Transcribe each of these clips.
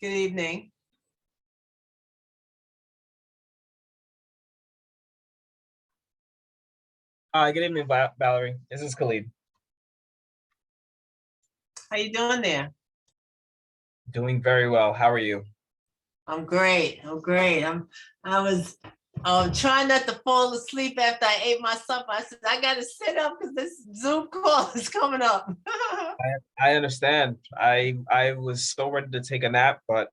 Good evening. Good evening, Valerie. This is Khalid. How you doing there? Doing very well. How are you? I'm great. I was trying not to fall asleep after I ate my supper. I said, I gotta sit up because this Zoom call is coming up. I understand. I was so ready to take a nap, but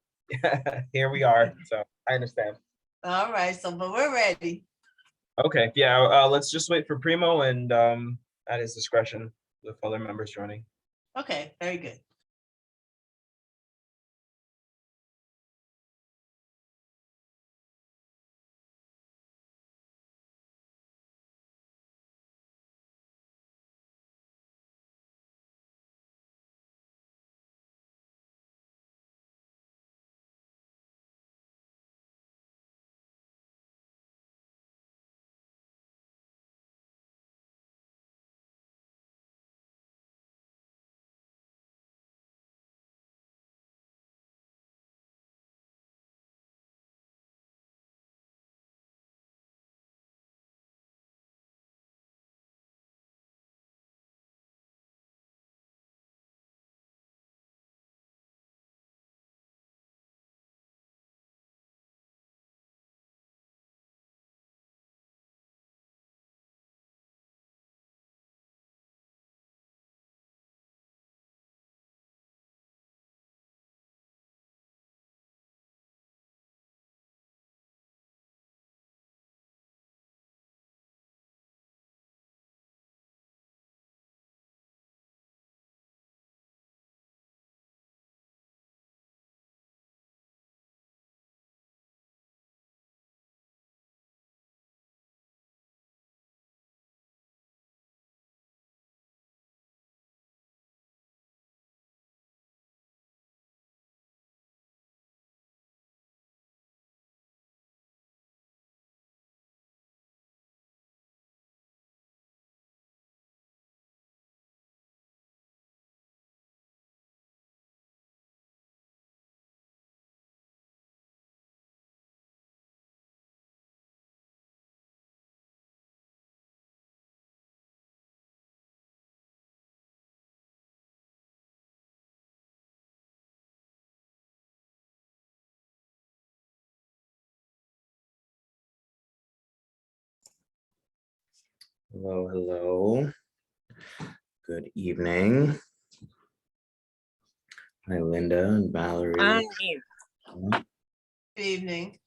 here we are. So I understand. All right, but we're ready. Okay, yeah. Let's just wait for Primo and at his discretion with other members joining. Okay, very good. Hello, hello. Good evening. Hi, Linda and Valerie. Good evening.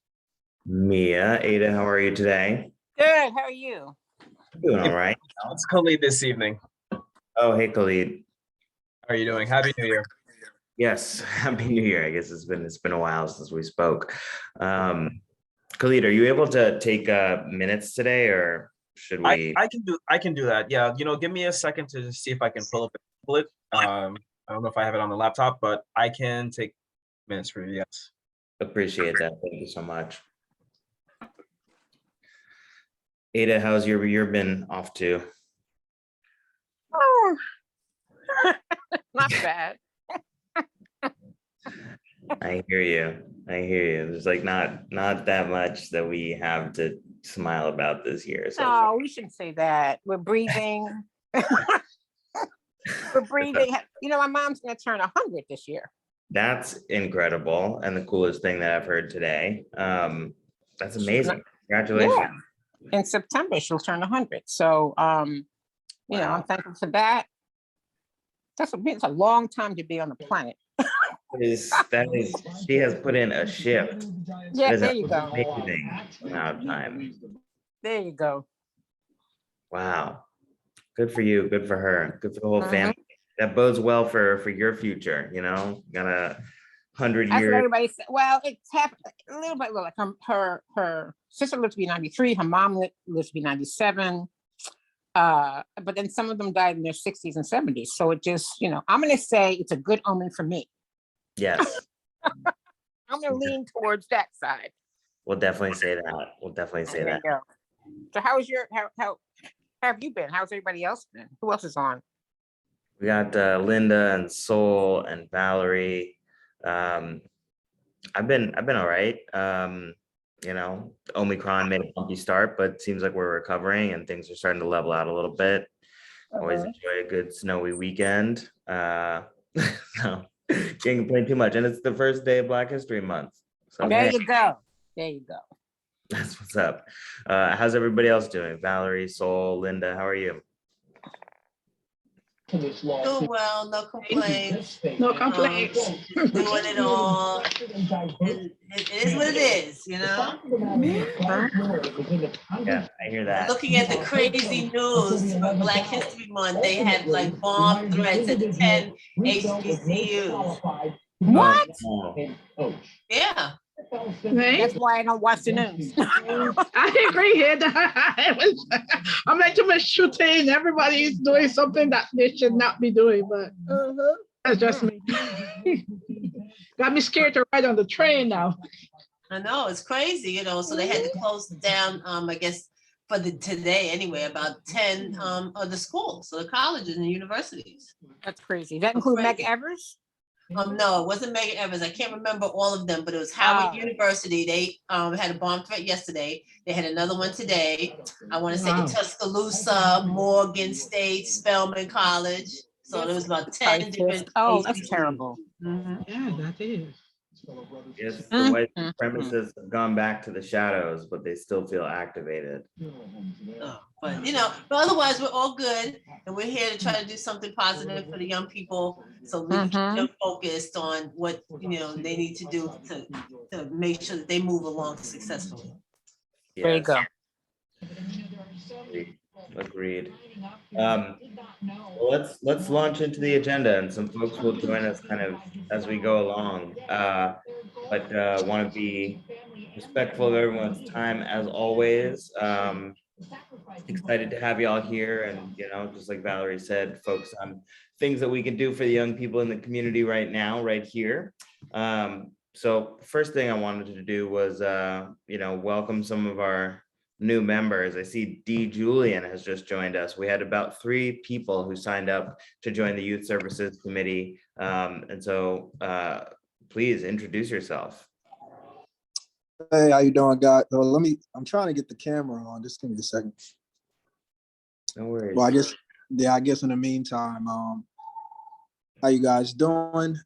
Mia, Ada, how are you today? Good. How are you? Doing all right. It's Khalid this evening. Oh, hey, Khalid. How are you doing? Happy New Year. Yes, Happy New Year. I guess it's been a while since we spoke. Khalid, are you able to take minutes today, or should we? I can do that. Yeah, give me a second to see if I can pull up it. I don't know if I have it on the laptop, but I can take minutes for you. Yes. Appreciate that. Thank you so much. Ada, how's your year been off to? Oh, not bad. I hear you. I hear you. There's like not that much that we have to smile about this year. So No, we shouldn't say that. We're breathing. We're breathing. My mom's going to turn 100 this year. that's incredible and the coolest thing that I've heard today. That's amazing. Congratulations. Yeah. In September, she'll turn 100. So, I'm thankful for that. It's a long time to be on the planet. She has put in a shift. Yeah, there you go. Amazing amount of time. There you go. Wow. Good for you. Good for her. Good for the whole family. That bodes well for your future. Got 100 That's what years. everybody said. Well, it's happened a little bit. Like her sister lived to be 93. Her mom lived to be 97. But then some of them died in their 60s and 70s. So it just, I'm going to say it's a good omen for me. Yes. I'm going to lean towards that side. We'll definitely say that. We'll definitely say that. Go. So how have you been? How's everybody else been? Who else is on? We got Linda and Sol and Valerie. I've been all right. You know, Omicron made a bumpy start, but seems like we're recovering and things are starting to level out a little bit. Always enjoy a good snowy weekend. No, can't complain too much. And it's the first day of Black History Month. So There hey, you go. There you go. that's what's up. How's everybody else doing? Valerie, Sol, Linda, how are you? Doing well, no complaints. No complaints. Just doing it all. And it is what it is, you know? Yeah, I hear that. Looking at the crazy news for Black History Month, they had like bomb threats at 10 HBCUs. What? Oh, Yeah. Right? That's why I don't watch the news. I agree here. I'm like too much shooting. Everybody is doing something that they should not be doing, but that's just me. Got me scared to ride on the train now. I know, it's crazy, you know, so they had to close down, I guess, for today anyway, about 10 of the schools, so the colleges and the universities. That's crazy. That include Meg Evers? No, it wasn't Megan Evans. I can't remember all of them, but it was Howard Oh. University. They had a bomb threat yesterday. They had another one today. I want to say Wow. Tuscaloosa, Morgan State, Spelman College. So there was about 10 different. Oh, that's HBCUs. terrible. Mhm. Yeah, that is. yes, the white Mhm. supremacists have gone back to the shadows, but they still feel activated. Oh, but you know, but otherwise we're all good, and we're here to try to do something positive for the young people, so we can keep them focused on what they need to do to make sure that they move along successfully. There you Yes, go. agreed. Well, let's launch into the agenda, and some folks will join us kind of as we go along. But want to be respectful of everyone's time as always. Excited to have you all here, and just like Valerie said, focus on things that we can do for the young people in the community right now, right here. So first thing I wanted to do was welcome some of our new members. I see D. Julian has just joined us. We had about 3 people who signed up to join the Youth Services Committee. And so please introduce yourself. Hey, how you doing, guys? Well, I'm trying to get the camera on. Just give me a second. No worries. Well, I guess in the meantime, how you guys doing?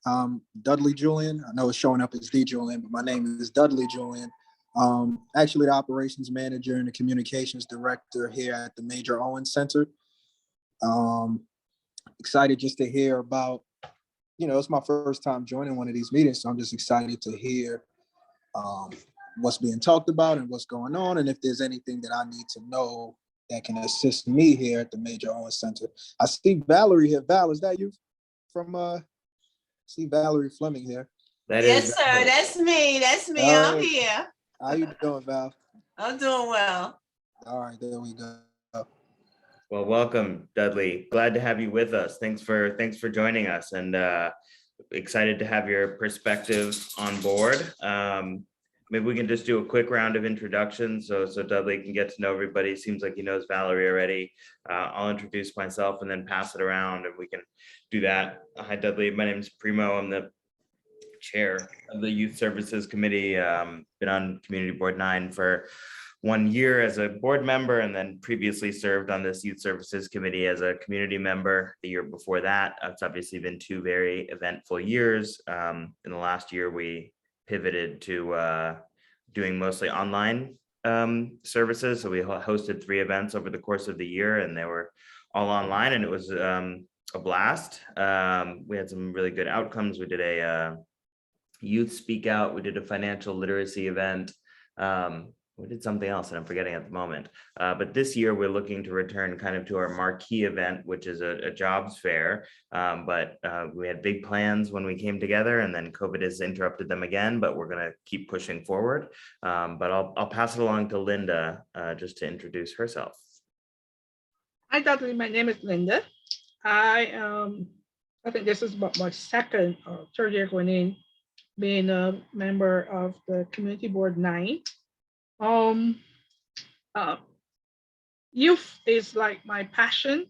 Dudley Julian. I know it's showing up as D. Julian, but my name is Dudley Julian. Actually the operations manager and the communications director here at the Major Owens Center. Excited just to hear about, it's my first time joining one of these meetings, so I'm just excited to hear what's being talked about and what's going on, and if there's anything that I need to know that can assist me here at the Major Owens Center. I see Valerie here. Val, is that you? See Valerie Fleming here. Yes, sir. That's me. That's me. I'm here. How you doing, Val? I'm doing well. All right, there we go. Well, welcome, Dudley. Glad to have you with us. Thanks for joining us, and excited to have your perspective on board. Maybe we can just do a quick round of introductions so Dudley can get to know everybody. Seems like he knows Valerie already. I'll introduce myself and then pass it around, and we can do that. Hi, Dudley. My name is Primo. I'm the chair of the Youth Services Committee. Been on Community Board 9 for 1 year as a board member, and then previously served on this Youth Services Committee as a community member the year before that. It's obviously been 2 very eventful years. In the last year, we pivoted to doing mostly online services. So we hosted 3 events over the course of the year, and they were all online, and it was a blast. We had some really good outcomes. We did a youth speak out. We did a financial literacy event. We did something else and I'm forgetting at the moment. But this year we're looking to return kind of to our marquee event, which is a jobs fair. But we had big plans when we came together, and then COVID has interrupted them again, but we're gonna keep pushing forward. But I'll pass it along to Linda just to introduce herself. Hi, Dudley. My name is Linda. I think this is about my 2nd or 3rd year going in, being a member of the Community Board 9. Youth is like my passion.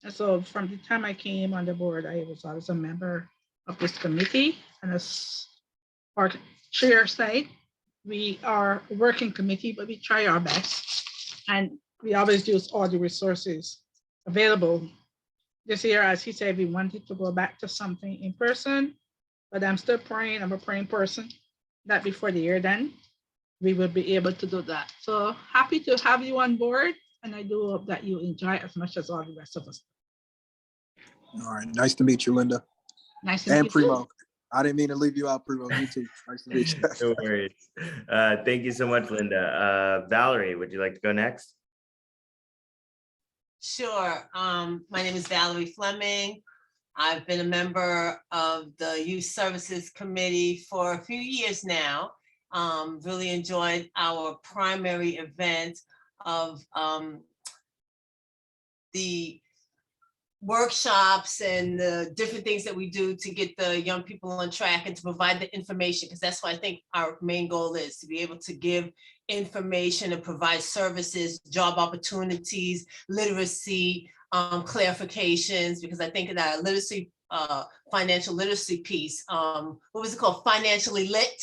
And so from the time I came on the board, I was always a member of this committee and chair side. We are a working committee, but we try our best. And we always use all the resources available. This year, as he said, we wanted to go back to something in person, but I'm still praying, I'm a praying person, that before the year then, we will be able to do that. So happy to have you on board, and I do hope that you enjoy as much as all the rest of us. All right, nice to meet you, Linda. Nice to meet And you too. Primo. I didn't mean to leave you out, Primo. You too. Nice to meet you. No worries. Thank you so much, Linda. Valerie, would you like to go next? Sure. My name is Valerie Fleming. I've been a member of the Youth Services Committee for a few years now. Really enjoyed our primary event of the workshops and the different things that we do to get the young people on track and to provide the information, because that's what I think our main goal is, to be able to give information and provide services, job opportunities, literacy, clarifications, because I think that our literacy, financial literacy piece, what was it called? Financially Lit.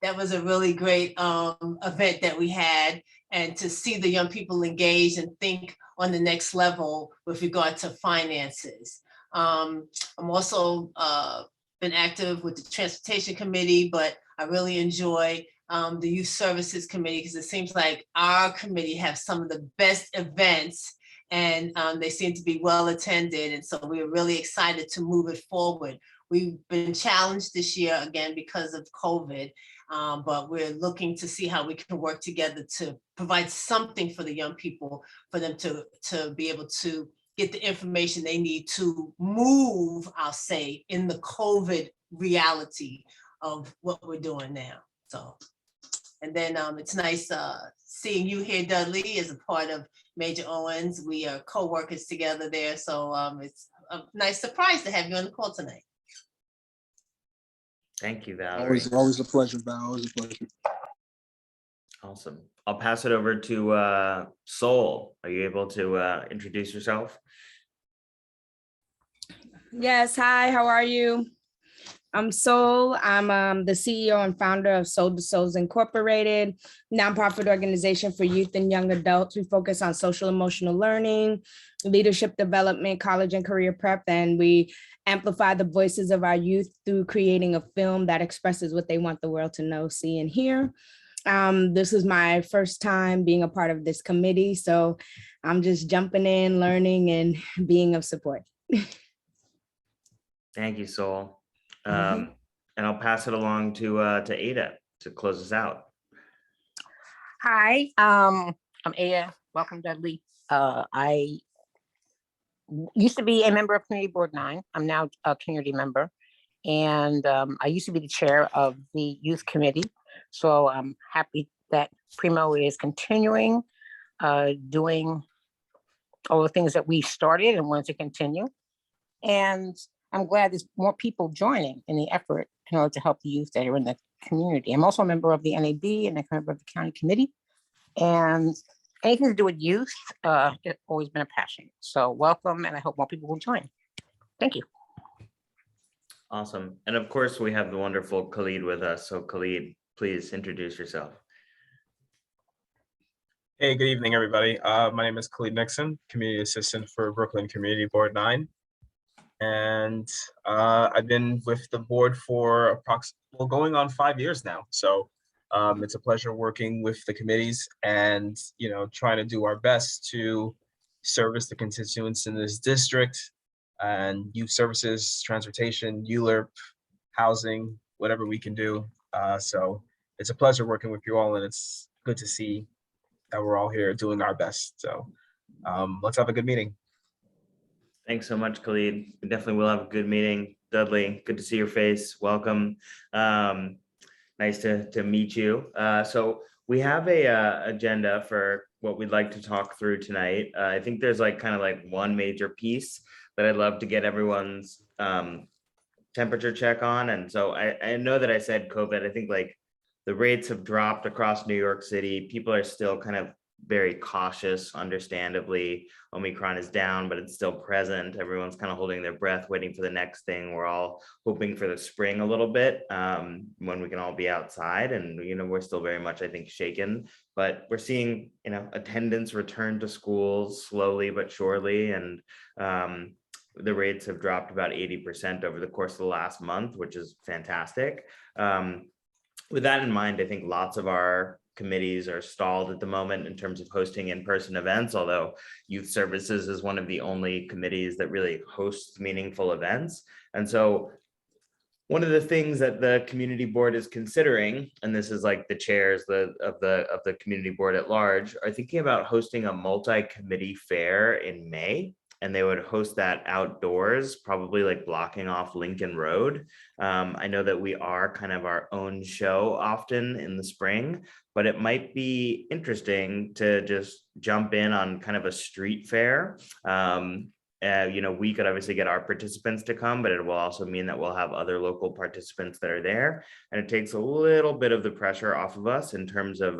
That was a really great event that we had, and to see the young people engage and think on the next level with regard to finances. I'm also been active with the Transportation Committee, but I really enjoy the Youth Services Committee, because it seems like our committee have some of the best events, and they seem to be well attended. And so we're really excited to move it forward. We've been challenged this year again because of COVID, but we're looking to see how we can work together to provide something for the young people, for them to be able to get the information they need to move, I'll say, in the COVID reality of what we're doing now. So, and then it's nice seeing you here, Dudley, as a part of Major Owens. We are co-workers together there. So it's a nice surprise to have you on the call tonight. Thank you, Valerie. Always a pleasure, Val. Always a pleasure. Awesome. I'll pass it over to Sol. Are you able to introduce yourself? Yes, hi, how are you? I'm Sol. I'm the CEO and founder of Soul to Souls Incorporated, nonprofit organization for youth and young adults. We focus on social emotional learning, leadership development, college and career prep, and we amplify the voices of our youth through creating a film that expresses what they want the world to know, see, and hear. This is my first time being a part of this committee, so I'm just jumping in, learning, and being of support. Thank you, Sol. And I'll pass it along to Ada to close us out. Hi, I'm Aya. Welcome, Dudley. I used to be a member of Community Board 9. I'm now a community member. And I used to be the chair of the youth committee. So I'm happy that Primo is continuing doing all the things that we started and want to continue. And I'm glad there's more people joining in the effort in order to help the youth that are in the community. I'm also a member of the NAB and a member of the county committee. And anything to do with youth, it's always been a passion. So welcome, and I hope more people will join. Thank you. Awesome. And of course, we have the wonderful Khalid with us. So Khalid, please introduce yourself. Hey, good evening, everybody. My name is Khalid Nixon, Community Assistant for Brooklyn Community Board 9. And I've been with the board for approximately going on 5 years now. So it's a pleasure working with the committees and, you know, trying to do our best to service the constituents in this district and youth services, transportation, ULERP, housing, whatever we can do. So it's a pleasure working with you all, and it's good to see that we're all here doing our best. So let's have a good meeting. Thanks so much, Khalid. We definitely will have a good meeting. Dudley, good to see your face. Welcome. Nice to meet you. So we have a agenda for what we'd like to talk through tonight. I think there's kind of one major piece that I'd love to get everyone's temperature check on. And so I know that I said COVID. I think the rates have dropped across New York City. People are still kind of very cautious, understandably. Omicron is down, but it's still present. Everyone's kind of holding their breath, waiting for the next thing. We're all hoping for the spring a little bit, when we can all be outside. And, we're still very much, I think, shaken, but we're seeing, attendance return to schools slowly but surely. And the rates have dropped about 80% over the course of the last month, which is fantastic. With that in mind, I think lots of our committees are stalled at the moment in terms of hosting in-person events, although youth services is one of the only committees that really hosts meaningful events. And so one of the things that the community board is considering, and this is like the chairs of the community board at large, are thinking about hosting a multi-committee fair in May. And they would host that outdoors, probably like blocking off Lincoln Road. I know that we are kind of our own show often in the spring, but it might be interesting to just jump in on kind of a street fair. We could obviously get our participants to come, but it will also mean that we'll have other local participants that are there. And it takes a little bit of the pressure off of us in terms of,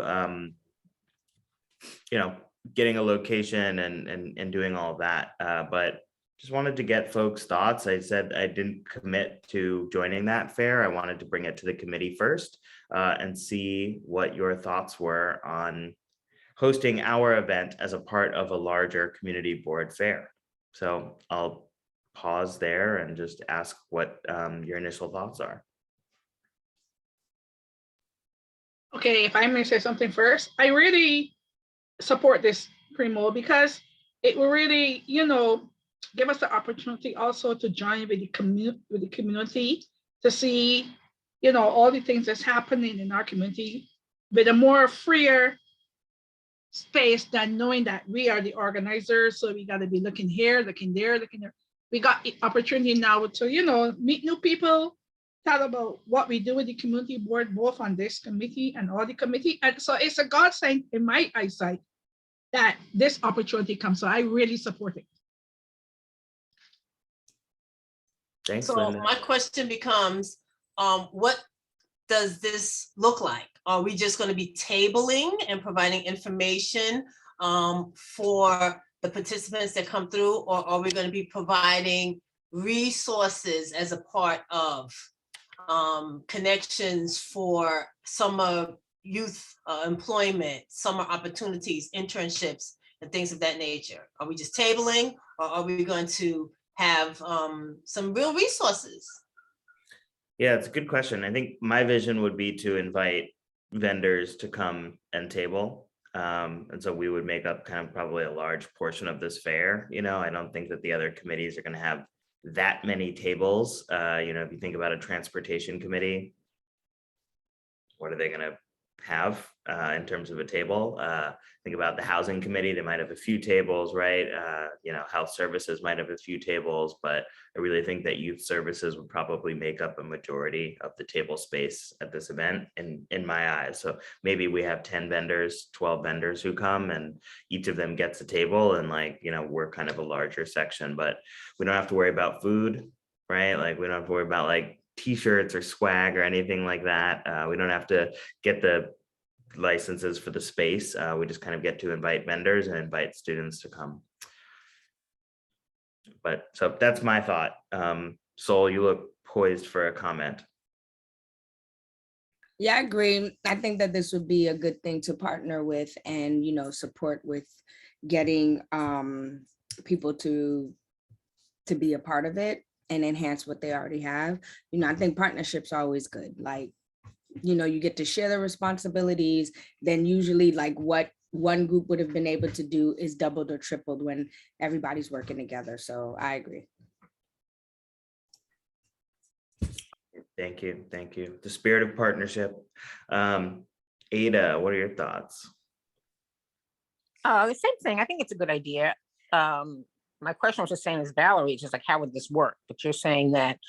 getting a location and doing all of that. But just wanted to get folks' thoughts. I said I didn't commit to joining that fair. I wanted to bring it to the committee first and see what your thoughts were on hosting our event as a part of a larger community board fair. So I'll pause there and just ask what your initial thoughts are. Okay, if I may say something first, I really support this, Primo, because it will really, give us the opportunity also to join with the community to see, all the things that's happening in our community with a more freer space than knowing that we are the organizers. So we got to be looking here, looking there, looking there. We got the opportunity now to, meet new people, talk about what we do with the community board, both on this committee and all the committee. And so it's a godsend in my eyesight that this opportunity comes. So I really support it. Thanks, So Linda. my question becomes, what does this look like? Are we just going to be tabling and providing information for the participants that come through, or are we going to be providing resources as a part of connections for summer youth employment, summer opportunities, internships, and things of that nature? Are we just tabling, or are we going to have some real resources? Yeah, it's a good question. I think my vision would be to invite vendors to come and table. And so we would make up kind of probably a large portion of this fair. I don't think that the other committees are going to have that many tables. If you think about a transportation committee, what are they going to have in terms of a table? Think about the housing committee, they might have a few tables, right? Health services might have a few tables, but I really think that youth services would probably make up a majority of the table space at this event in my eyes. So maybe we have 10 vendors, 12 vendors who come, and each of them gets a table, and we're kind of a larger section, but we don't have to worry about food, right? Like we don't have to worry about t-shirts or swag or anything like that. We don't have to get the licenses for the space. We just kind of get to invite vendors and invite students to come. But so that's my thought. Sol, you look poised for a comment. Yeah, I agree. I think that this would be a good thing to partner with and, support with getting people to be a part of it and enhance what they already have. I think partnerships are always good. You get to share the responsibilities, then usually what one group would have been able to do is doubled or tripled when everybody's working together. So I agree. Thank you. Thank you. The spirit of partnership. Ada, what are your thoughts? The same thing. I think it's a good idea. My question was the same as Valerie, just how would this work? But you're saying that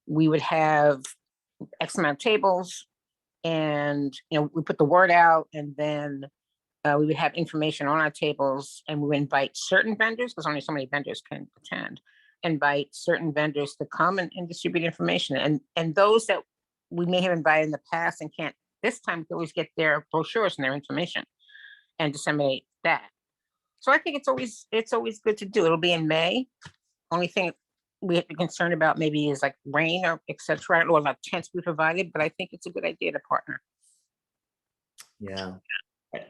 we would have X amount of tables and, we put the word out, and then we would have information on our tables, and we would invite certain vendors, because only so many vendors can attend, invite certain vendors to come and distribute information. And those that we may have invited in the past and can't this time, we always get their brochures and their information and disseminate that. So I think it's always good to do. It'll be in May. Only thing we have to be concerned about maybe is like rain or et cetera. I don't know about tents we provided, but I think it's a good idea to partner. Yeah.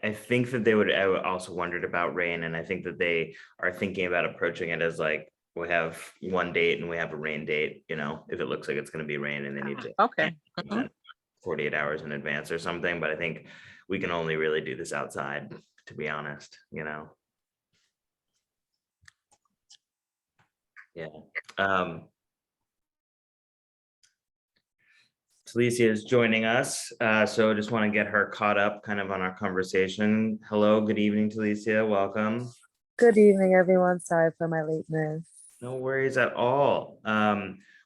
I think that I also wondered about rain, and I think that they are thinking about approaching it as like, we have one date and we have a rain date, you know, if it looks like it's gonna be rain and they need to Okay. 48 hours in advance or something, but I think we can only really do this outside, to be honest, you know. Yeah. Talicia is joining us, so I just want to get her caught up kind of on our conversation. Hello, good evening, Talicia, welcome. Good evening, everyone. Sorry for my lateness. No worries at all.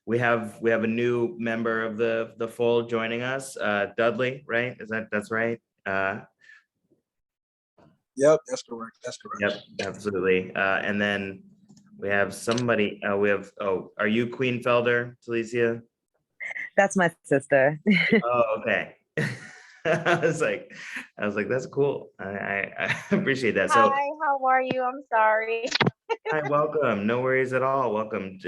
We have a new member of the fold joining us, Dudley, right? That's right? Yep, that's correct. That's correct. Yep, absolutely. And then we have somebody, are you Queen Felder, Talicia? That's my sister. Oh, okay. I was like, that's cool. I appreciate that. So Hi, how are you? I'm sorry. hi, welcome. No worries at all. Welcome.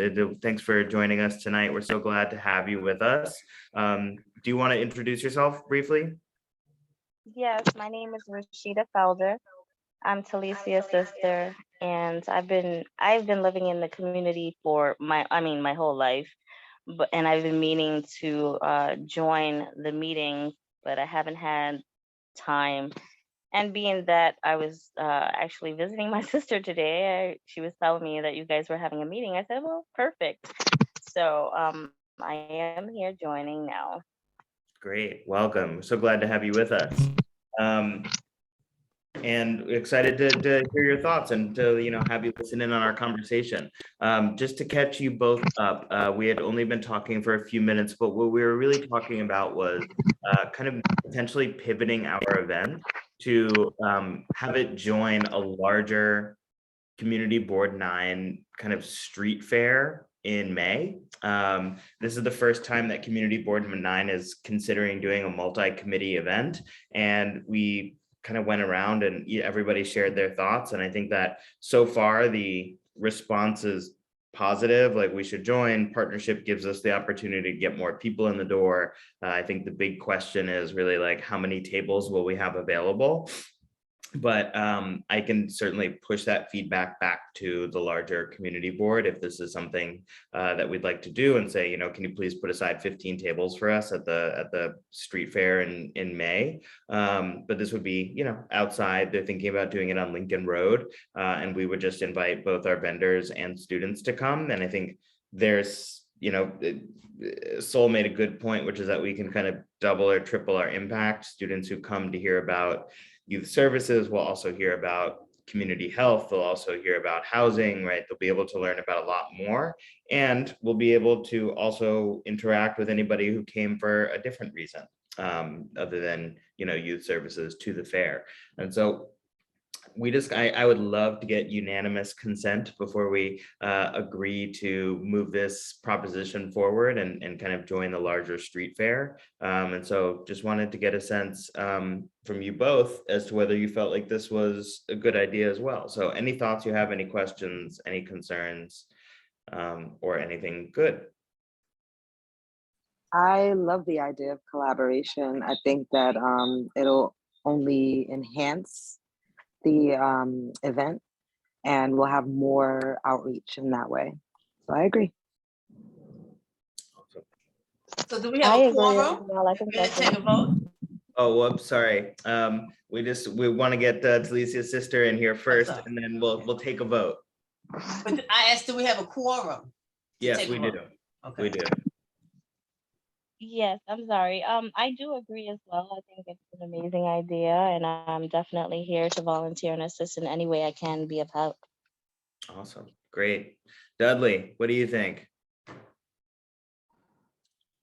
Thanks for joining us tonight. We're so glad to have you with us. Do you want to introduce yourself briefly? Yes, my name is Rashida Felder. I'm Talicia's sister, and I've been living in the community for my whole life, and I've been meaning to join the meeting, but I haven't had time. And being that I was actually visiting my sister today, she was telling me that you guys were having a meeting. I said, well, perfect. So I am here joining now. Great, welcome. So glad to have you with us. And excited to hear your thoughts and to have you listen in on our conversation. Just to catch you both up, we had only been talking for a few minutes, but what we were really talking about was kind of potentially pivoting our event to have it join a larger Community Board 9 kind of street fair in May. This is the first time that Community Board 9 is considering doing a multi-committee event, and we kind of went around and everybody shared their thoughts. And I think that so far the response is positive, like we should join. Partnership gives us the opportunity to get more people in the door. I think the big question is really like, how many tables will we have available? But I can certainly push that feedback back to the larger community board if this is something that we'd like to do, and say, can you please put aside 15 tables for us at the street fair in May? But this would be, outside. They're thinking about doing it on Lincoln Road, and we would just invite both our vendors and students to come. And I think there's, Sol made a good point, which is that we can kind of double or triple our impact. Students who come to hear about youth services will also hear about community health. They'll also hear about housing, right? They'll be able to learn about a lot more, and we'll be able to also interact with anybody who came for a different reason other than, youth services to the fair. And so I would love to get unanimous consent before we agree to move this proposition forward and kind of join the larger street fair. And so just wanted to get a sense from you both as to whether you felt like this was a good idea as well. So any thoughts you have, any questions, any concerns, or anything good? I love the idea of collaboration. I think that it'll only enhance the event, and we'll have more outreach in that way. So I agree. So do we have a quorum? Well, I think Ready to that's take a vote? Oh, whoops, sorry. We want to get Talicia's sister in here first, up? and then we'll take a vote. But I asked, do we have a quorum? Yes, take a we do. vote. Okay. We do. Yes, I'm sorry. I do agree as well. I think it's an amazing idea, and I'm definitely here to volunteer and assist in any way I can be of help. Awesome. Great. Dudley, what do you think?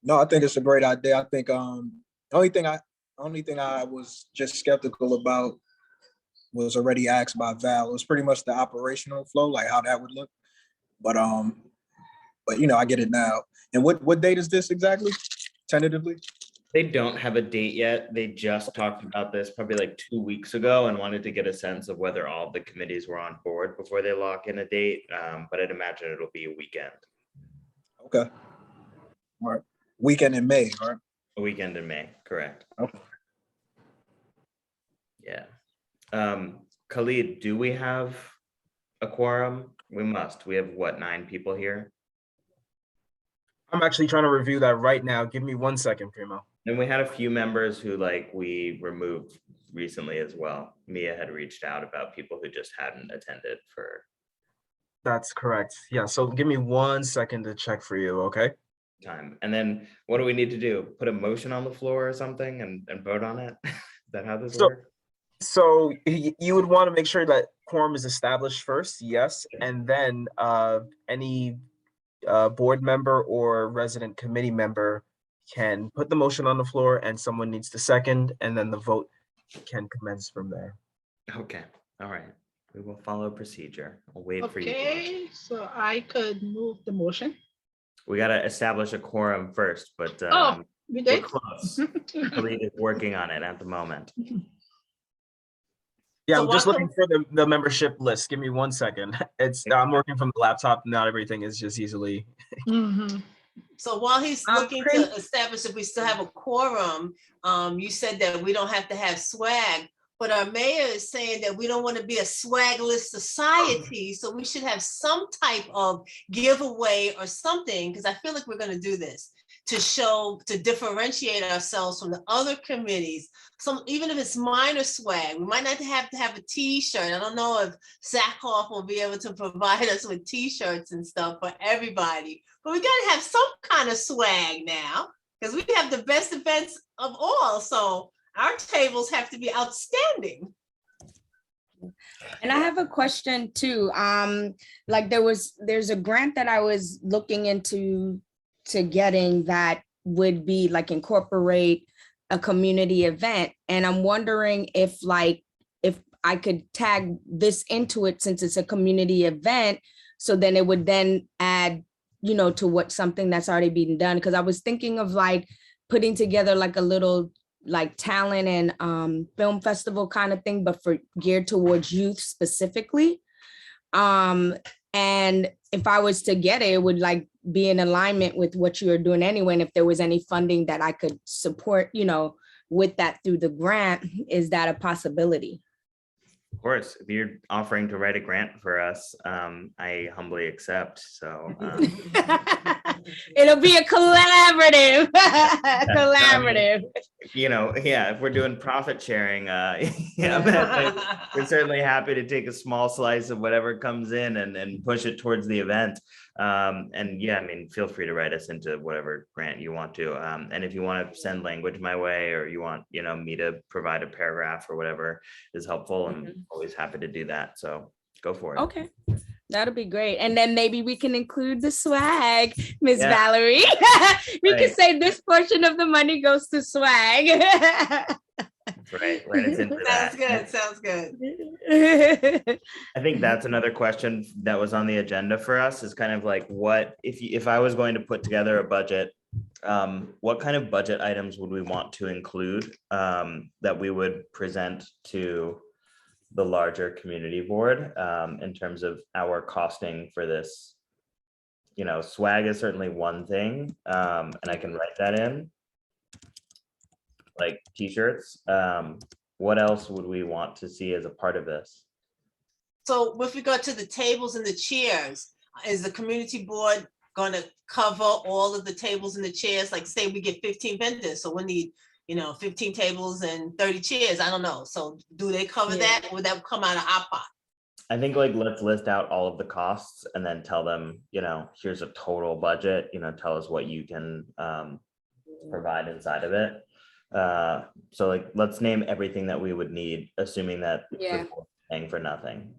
No, I think it's a great idea. I think the only thing I was just skeptical about was already asked by Val. It was pretty much the operational flow, like how that would look. But I get it now. And what date is this exactly? Tentatively? They don't have a date yet. They just talked about this probably like 2 weeks ago and wanted to get a sense of whether all the committees were on board before they lock in a date. But I'd imagine it'll be a weekend. Okay. All right. Weekend in May, right? A weekend in May, correct. Okay. Yeah. Khalid, do we have a quorum? We must. We have what, 9 people here? I'm actually trying to review that right now. Give me 1 second, Primo. And we had a few members who like we removed recently as well. Mia had reached out about people who just hadn't attended for That's correct. Yeah, so give me 1 second to check for you, okay? time. And then what do we need to do? Put a motion on the floor or something and vote on it? Is that how this So- works? So you would want to make sure that quorum is established first, yes, and then any board member or resident committee member can put the motion on the floor and someone needs to second, and then the vote can commence from there. Okay, all right. We will follow procedure. I'll wait for you. Okay, so I could move the motion. We gotta establish a quorum first, but Oh, we we're did? close. Khalid is working on it at the moment. Yeah, So I'm just why looking for the membership list. Give me 1 second. I'm working from the laptop. Not everything is just easily. Mhm. So while he's looking Prim- to establish if we still have a quorum, you said that we don't have to have swag, but our mayor is saying that we don't want to be a swagless society, so we should have some type of giveaway or something, because I feel like we're gonna do this to show, to differentiate ourselves from the other committees. Some, even if it's minor swag, we might not have to have a T-shirt. I don't know if Sackhoff will be able to provide us with T-shirts and stuff for everybody, but we gotta have some kind of swag now, because we have the best events of all, so our tables have to be outstanding. And I have a question too. Like there's a grant that I was looking into to getting that would be like incorporate a community event. And I'm wondering if I could tag this into it since it's a community event. So then it would then add, to what something that's already being done. Cause I was thinking of like putting together like a little like talent and film festival kind of thing, but for geared towards youth specifically. And if I was to get it, it would like be in alignment with what you are doing anyway. And if there was any funding that I could support, with that through the grant, is that a possibility? Of course, if you're offering to write a grant for us, I humbly accept. So It'll be a collaborative, collaborative. if we're doing profit sharing, we're certainly happy to take a small slice of whatever comes in and push it towards the event. Feel free to write us into whatever grant you want to. And if you want to send language my way, or you want, me to provide a paragraph or whatever is helpful, I'm always happy to do that. So go for it. Okay, that'll be great. And then maybe we can include the swag, Miss Yeah. Valerie. We can Right. say this portion of the money goes to swag. That's right. Let us into Sounds that. good, sounds good. I think that's another question that was on the agenda for us, is kind of like, what if I was going to put together a budget, what kind of budget items would we want to include that we would present to the larger community board in terms of our costing for this? Swag is certainly one thing, and I can write that in, like t-shirts. What else would we want to see as a part of this? So with regard to the tables and the chairs, is the community board gonna cover all of the tables and the chairs? Like, say we get 15 vendors, so we need, 15 tables and 30 chairs, I don't know. So do they cover that, or would that come out of our pot? I think let's list out all of the costs and then tell them, here's a total budget, tell us what you can provide inside of it. So let's name everything that we would need, assuming that Yeah. we're paying for nothing.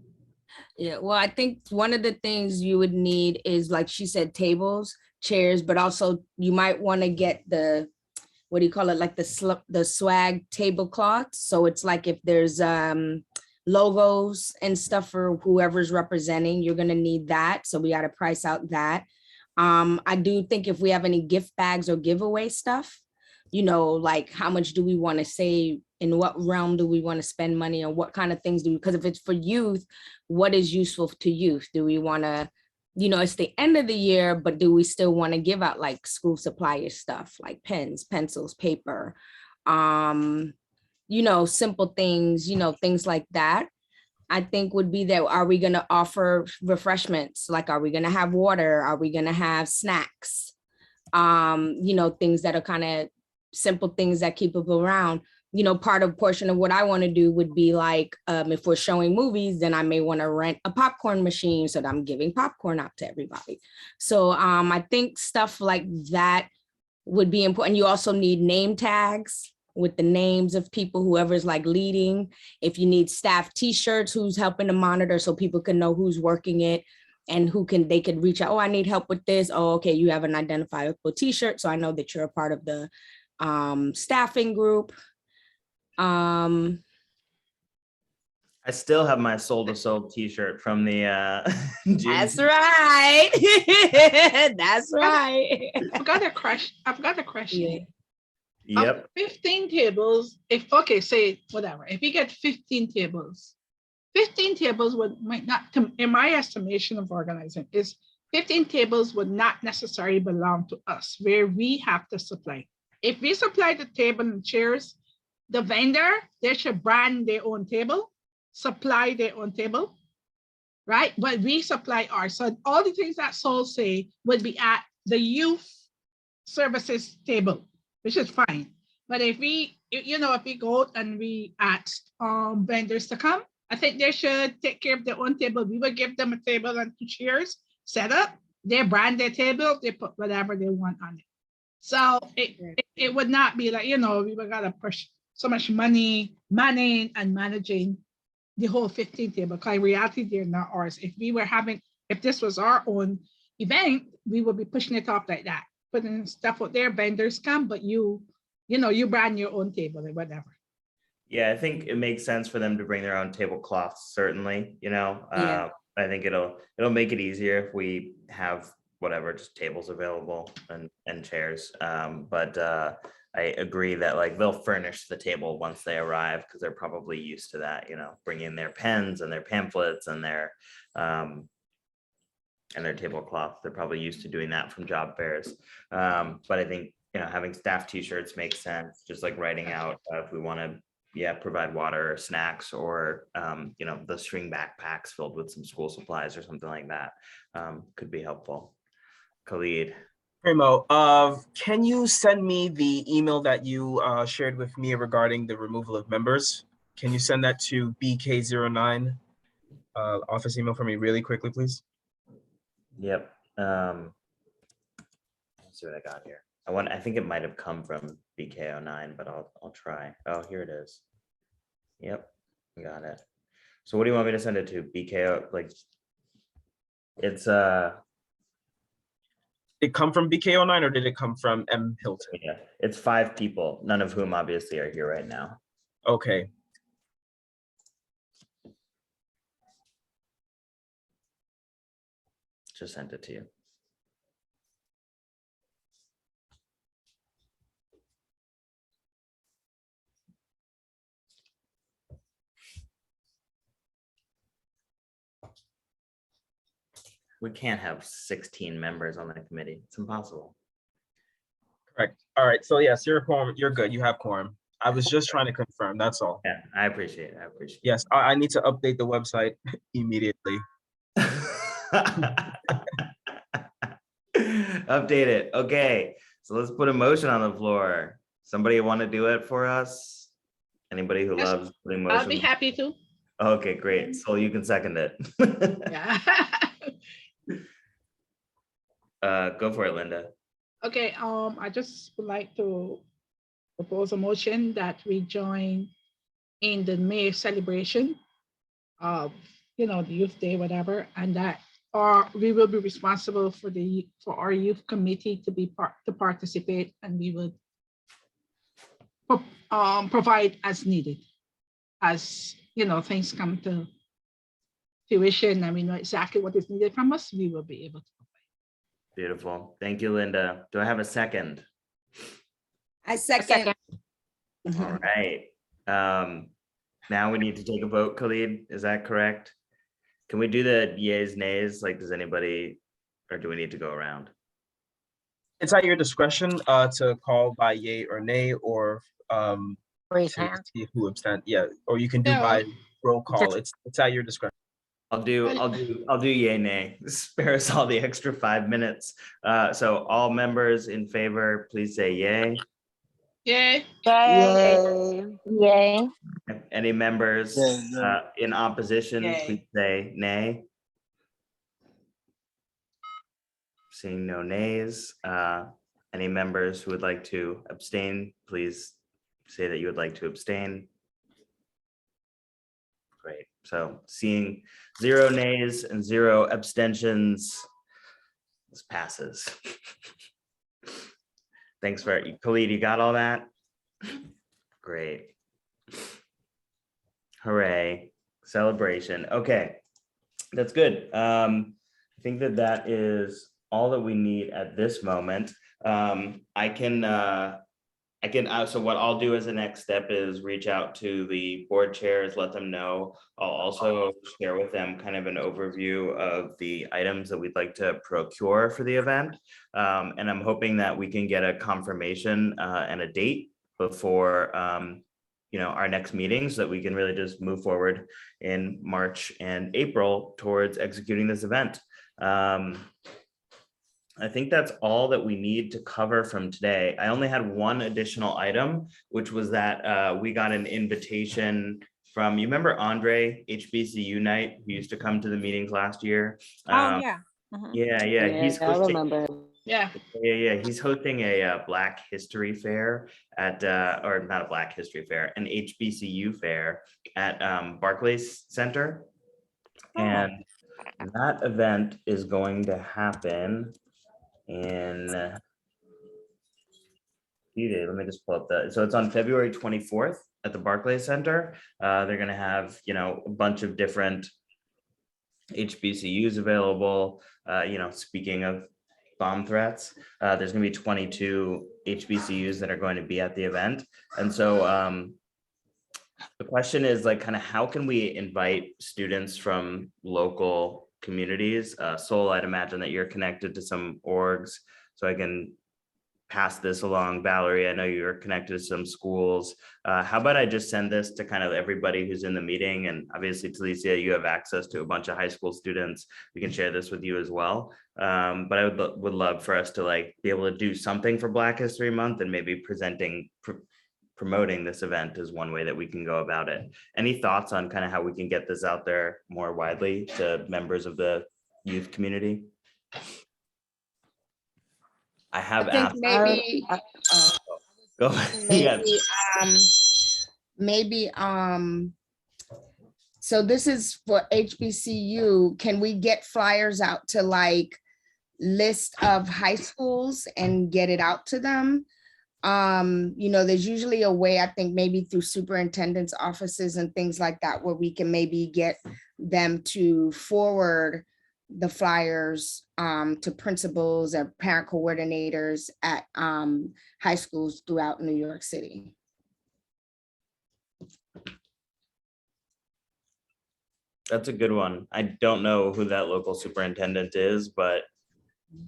Yeah, well, I think one of the things you would need is, like she said, tables, chairs, but also you might want to get the, what do you call it? Like the swag tablecloths. So it's like if there's logos and stuff for whoever's representing, you're gonna need that. So we got to price out that. I do think if we have any gift bags or giveaway stuff, like how much do we want to save? In what realm do we want to spend money on? What kind of things do we, because if it's for youth, what is useful to youth? Do we want to, it's the end of the year, but do we still want to give out like school supplier stuff, like pens, pencils, paper, simple things, things like that. I think would be that, are we going to offer refreshments? Like, are we going to have water? Are we going to have snacks? Things that are kind of simple things that keep people around. Portion of what I want to do would be like, if we're showing movies, then I may want to rent a popcorn machine so that I'm giving popcorn out to everybody. So I think stuff like that would be important. You also need name tags with the names of people, whoever's like leading. If you need staff t-shirts, who's helping to monitor so people can know who's working it and they could reach out. Oh, I need help with this. Oh, okay, you have an identifiable t-shirt, so I know that you're a part of the staffing group. I still have my Soul to Soul t-shirt from the June. That's right. That's right. I've got a question. Yep. Of 15 tables, say whatever, if you get 15 tables might not, in my estimation of organizing, is 15 tables would not necessarily belong to us, where we have to supply. If we supply the table and chairs, the vendor, they should brand their own table, supply their own table, right? But we supply ours. So all the things that Soul say would be at the youth services table, which is fine. But if we go out and we ask vendors to come, I think they should take care of their own table. We would give them a table and 2 chairs set up. They brand their table, they put whatever they want on it. So it would not be like, we would gotta push so much money manning and managing the whole 15 table. Because in reality, they're not ours. If this was our own event, we would be pushing it off like that, putting stuff out there, vendors come, but you brand your own table or whatever. Yeah, I think it makes sense for them to bring their own tablecloths, certainly, Yeah. I think it'll make it easier if we have whatever, just tables available and chairs. But I agree that like they'll furnish the table once they arrive, because they're probably used to that, bringing their pens and their pamphlets and their tablecloth. They're probably used to doing that from job fairs. But I think, having staff t-shirts makes sense, just like writing out if we want to provide water or snacks, or the string backpacks filled with some school supplies or something like that could be helpful. Khalid. Primo, can you send me the email that you shared with me regarding the removal of members? Can you send that to BK09 office email for me really quickly, please? Yep. Let's see what I got here. I think it might have come from BK09, but I'll try. Oh, here it is. Yep, got it. So what do you want me to send it to? BKO, like it's Did it come from BK09 or did it come from M Hilton? yeah, it's 5 people, none of whom obviously are here right now. Okay. Just sent it to you. We can't have 16 members on the committee. It's impossible. Correct. All right. So yes, you're a quorum. You're good. You have quorum. I was just trying to confirm. That's all. Yeah, I appreciate it. I appreciate it. Yes, I need to update the website immediately. Update it. Okay, so let's put a motion on the floor. Somebody want to do it for us? Anybody who Yes, loves putting I'll be motion? happy to. Okay, great. So you can second it. Yeah. Go for it, Linda. Okay, I just would like to propose a motion that we join in the May celebration of, the Youth Day, whatever, and that we will be responsible for our youth committee to participate, and we would provide as needed, as things come to fruition and we know exactly what is needed from us, we will be able to. Beautiful. Thank you, Linda. Do I have a second? I A second. All right. Now we need to take a vote, Khalid. Is that correct? Can we do the yays, nays? Like, does anybody, or do we need to go around? It's at your discretion to call by yay or nay, or Raise to hand. see who abstain. Yeah, or you can do Yeah. by roll call. Just- It's at your discretion. I'll do yay, nay. Spare us all the extra 5 minutes. So all members in favor, please say yay. Yay. Yay. Yay. Any members Yeah, yeah. in opposition, Yay. please say nay. Seeing no nays, any members who would like to abstain, please say that you would like to abstain. Great, so seeing 0 nays and 0 abstentions, this passes. Thanks for, Khalid, you got all that? Great. Hooray, celebration. Okay, that's good. I think that is all that we need at this moment. So what I'll do as a next step is reach out to the board chairs, let them know. I'll also share with them kind of an overview of the items that we'd like to procure for the event. And I'm hoping that we can get a confirmation and a date before our next meeting, so that we can really just move forward in March and April towards executing this event. I think that's all that we need to cover from today. I only had one additional item, which was that we got an invitation from, you remember Andre, HBCU night, who used to come to the meetings last year? Oh, yeah. Yeah, he's I hosting. remember. Yeah. Yeah, he's hosting a Black History Fair at, or not a Black History Fair, an HBCU fair at Barclays Center. And that event is going to happen in, let me just pull up so it's on February 24th at the Barclays Center. They're going to have, a bunch of different HBCUs available. Speaking of bomb threats, there's going to be 22 HBCUs that are going to be at the event. And so the question is, like, kind of how can we invite students from local communities? Sol, I'd imagine that you're connected to some orgs, so I can pass this along. Valerie, I know you're connected to some schools. How about I just send this to kind of everybody who's in the meeting? And obviously, Talicia, you have access to a bunch of high school students. We can share this with you as well. But I would love for us to be able to do something for Black History Month, and maybe promoting this event is one way that we can go about it. Any thoughts on kind of how we can get this out there more widely to members of the youth community? I have I asked. think maybe, Go ahead. maybe, maybe, so this is for HBCU. Can we get flyers out to list of high schools and get it out to them? There's usually a way, I think maybe through superintendent's offices and things like that, where we can maybe get them to forward the flyers to principals or parent coordinators at high schools throughout New York City. That's a good one. I don't know who that local superintendent is, but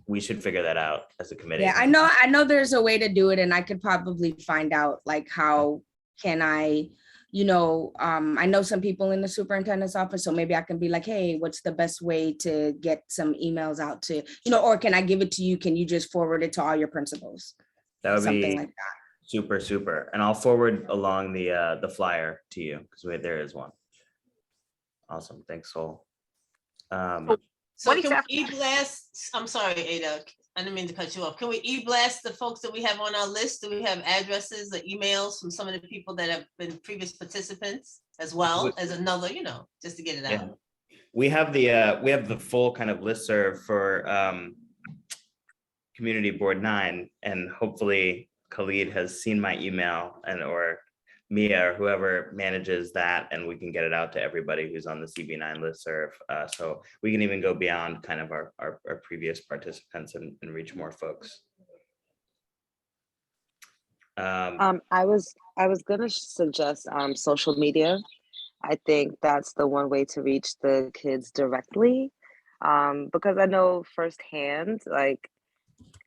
we should figure that out as a committee. Yeah, I know there's a way to do it, and I could probably find out how can I, I know some people in the superintendent's office, so maybe I can be like, hey, what's the best way to get some emails out to, or can I give it to you? Can you just forward it to all your principals? That would Something be like that. super. And I'll forward along the flyer to you, because there is one. Awesome. Thanks, Sol. So What can exactly- we e-blast, I'm sorry, Ada, I didn't mean to cut you off. Can we e-blast the folks that we have on our list? Do we have addresses or emails from some of the people that have been previous participants as well as another, just to get it out? Yeah. We have the full kind of listserv for Community Board 9, and hopefully Khalid has seen my email or Mia or whoever manages that, and we can get it out to everybody who's on the CB9 listserv. So we can even go beyond kind of our previous participants and reach more folks. I was gonna suggest social media. I think that's the one way to reach the kids directly. Because I know firsthand, like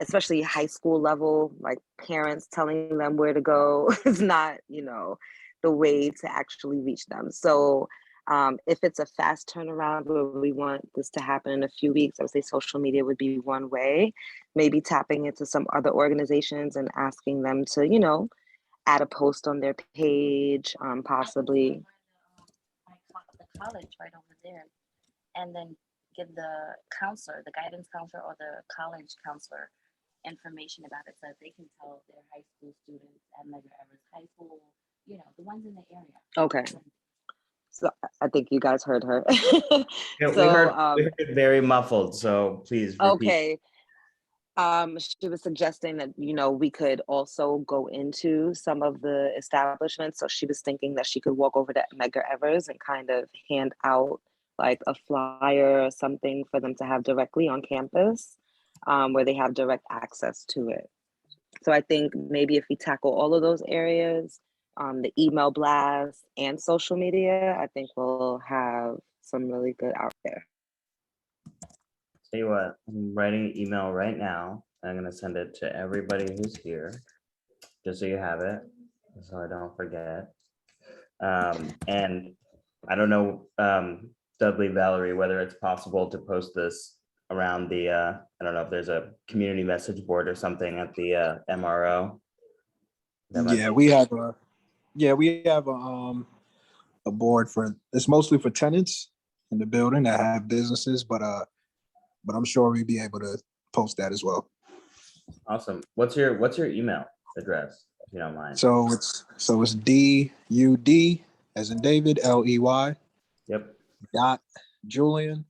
especially high school level, like parents telling them where to go is not, the way to actually reach them. So if it's a fast turnaround where we want this to happen in a few weeks, I would say social media would be one way. Maybe tapping into some other organizations and asking them to, add a post on their page, possibly. The college right over there, and then give the counselor, the guidance counselor or the college counselor information about it so that they can tell their high school students at Medgar Evers High School, the ones in the area. Okay. So I think you guys heard her. Yeah, So, we heard it very muffled, so please repeat. okay. She was suggesting that, we could also go into some of the establishments. So she was thinking that she could walk over to Medgar Evers and kind of hand out like a flyer or something for them to have directly on campus, where they have direct access to it. So I think maybe if we tackle all of those areas, the email blast and social media, I think we'll have some really good out there. Tell you what, I'm writing an email right now. I'm gonna send it to everybody who's here, just so you have it, so I don't forget. And I don't know, Dudley, Valerie, whether it's possible to post this around the, I don't know if there's a community message board or something at the MRO. Yeah, we have a board it's mostly for tenants in the building that have businesses, but I'm sure we'll be able to post that as well. Awesome. What's your email address, if you don't mind? So it's DUD as in David, LEY. Yep. Julian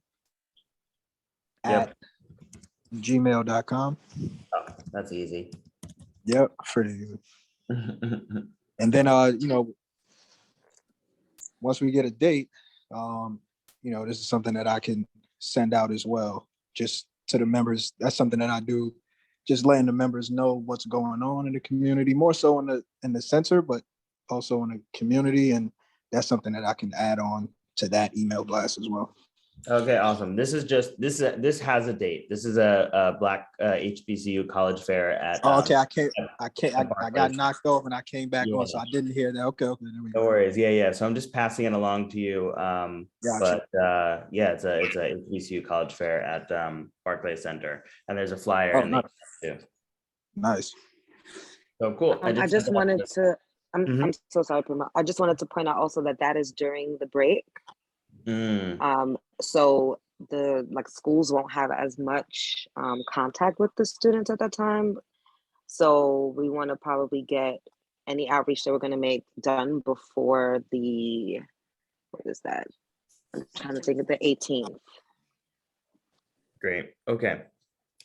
Yep. at gmail.com. Oh, that's easy. Yep, pretty easy. And then once we get a date, this is something that I can send out as well, just to the members. That's something that I do, just letting the members know what's going on in the community, more so in the center, but also in the community. And that's something that I can add on to that email blast as well. Okay, awesome. This has a date. This is a Black HBCU college fair at. Oh, okay, I got knocked off and I came back on, so I didn't hear that. Okay, there we go. No worries. Yeah. So I'm just passing it along to you. Gotcha. But yeah, it's a HBCU college fair at Barclays Center, and there's a flyer Oh, in nice. there too. Nice. So cool. I just wanted to. I'm so sorry, Prima. I just wanted to point out also that is during the break. So the schools won't have as much contact with the students at that time. So we want to probably get any outreach that we're going to make done before what is that? I'm trying to think of the 18th. Great. Okay.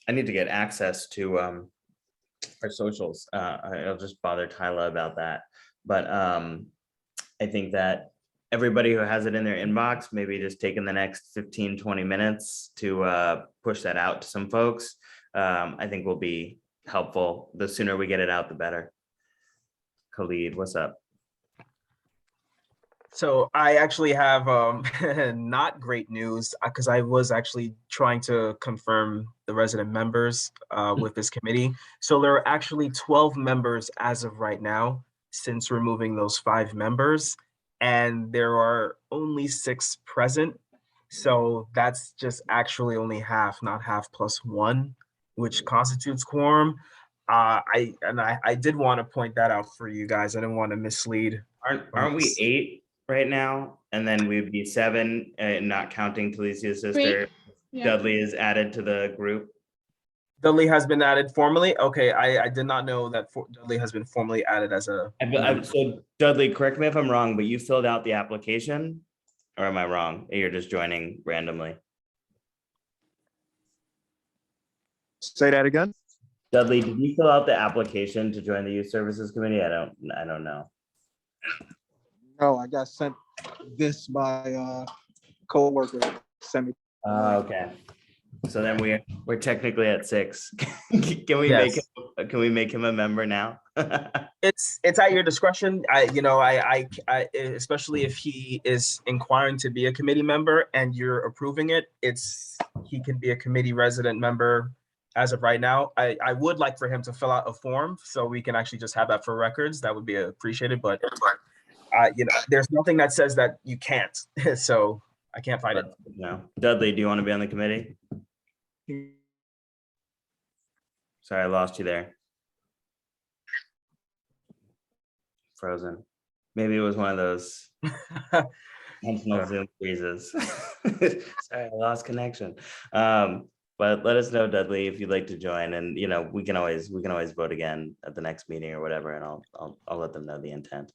I need to get access to our socials. I'll just bother Tyler about that. But I think that everybody who has it in their inbox, maybe just taking the next 15-20 minutes to push that out to some folks, I think will be helpful. The sooner we get it out, the better. Khalid, what's up? So I actually have not great news, because I was actually trying to confirm the resident members with this committee. So there are actually 12 members as of right now, since removing those 5 members. And there are only 6 present. So that's just actually only half, not half plus 1, which constitutes quorum. I did want to point that out for you guys. I didn't want to mislead. Aren't we 8 right now? And then we'd be 7, not counting Talisia's sister. Yeah. Dudley is added to the group. Dudley has been added formally. Okay, I did not know that Dudley has been formally added as a. So Dudley, correct me if I'm wrong, but you filled out the application, or am I wrong? You're just joining randomly. Say that again. Dudley, did you fill out the application to join the Youth Services Committee? I don't know. No, I got sent this by co-worker. Sent me. Okay. So then we're technically at 6. Can we Yes. make him a member now? It's at your discretion. I especially if he is inquiring to be a committee member and you're approving it, he can be a committee resident member as of right now. I would like for him to fill out a form so we can actually just have that for records. That would be appreciated, but there's nothing that says that you can't. So I can't fight it. No. Dudley, do you want to be on the committee? Sorry, I lost you there. Frozen. Maybe it was one of those intentional Zoom freezes. Sorry, I lost connection. But let us know, Dudley, if you'd like to join, and we can always vote again at the next meeting or whatever, and I'll let them know the intent.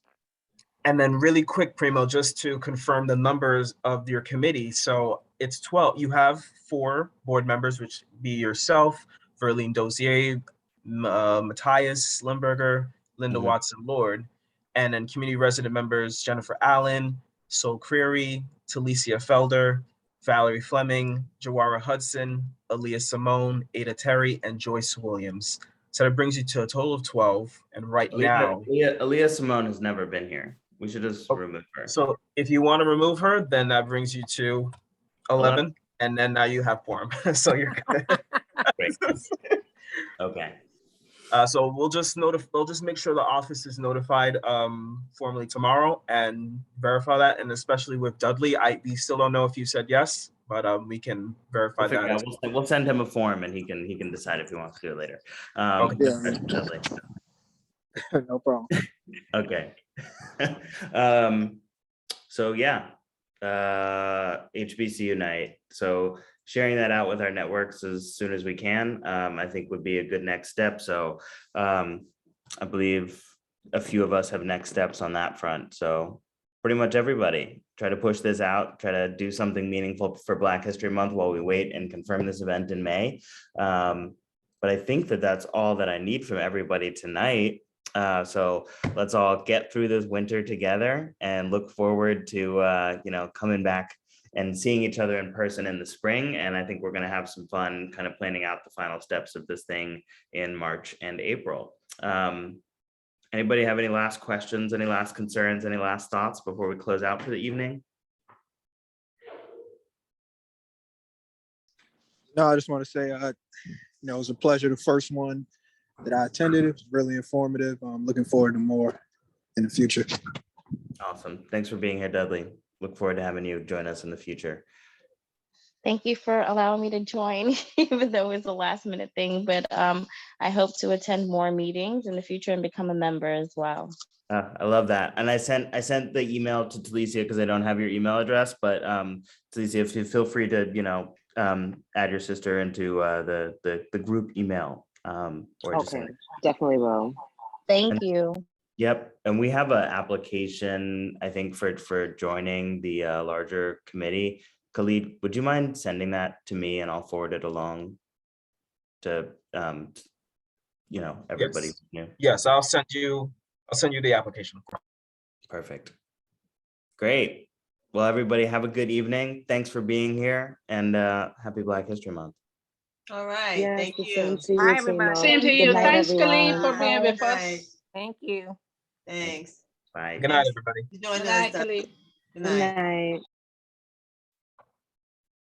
And then really quick, Primo, just to confirm the numbers of your committee. So it's 12. You have 4 board members, which be yourself, Verlene Dozier, Matthias Limburger, Linda Watson Lord, and then community resident members Jennifer Allen, Sol Creary, Talicia Felder, Valerie Fleming, Jawara Hudson, Aaliyah Simone, Ada Terry, and Joyce Williams. So that brings you to a total of 12. And right now, Aaliyah Simone has never been here. We should just remove her. So if you want to remove her, then that brings you to 11, and then now you have quorum. So you're good. Great. Okay. So we'll just make sure the office is notified formally tomorrow and verify that. And especially with Dudley, we still don't know if you said yes, but we can verify that. We'll send him a form and he can decide if he wants to do it later. Dudley. No problem. Okay. So yeah, HBCU night. So sharing that out with our networks as soon as we can, I think would be a good next step. So I believe a few of us have next steps on that front. So pretty much everybody try to push this out, try to do something meaningful for Black History Month while we wait and confirm this event in May. But I think that's all that I need from everybody tonight. So let's all get through this winter together and look forward to coming back and seeing each other in person in the spring. And I think we're going to have some fun kind of planning out the final steps of this thing in March and April. Anybody have any last questions, any last concerns, any last thoughts before we close out for the evening? No, I just want to say, it was a pleasure. The first one that I attended, it was really informative. I'm looking forward to more in the future. Awesome. Thanks for being here, Dudley. Look forward to having you join us in the future. Thank you for allowing me to join, even though it's a last minute thing, but I hope to attend more meetings in the future and become a member as well. I love that. And I sent the email to Talicia because I don't have your email address, but Talicia, if you feel free to, add your sister into the group email. Okay, definitely will. Thank you. Yep. And we have an application, I think, for joining the larger committee. Khalid, would you mind sending that to me and I'll forward it along to everybody? Yes, I'll send you the application. Perfect. Great. Well, everybody have a good evening. Thanks for being here and happy Black History Month. All right. Yes, Thank the you. same to you, Bye, everybody. Same to Good you. night, Thanks, Khalid, everyone. for being with All us. right. Thank you. Thanks. Bye. Good night, everybody. Join Good us. night, Khalid. Good Good night. night.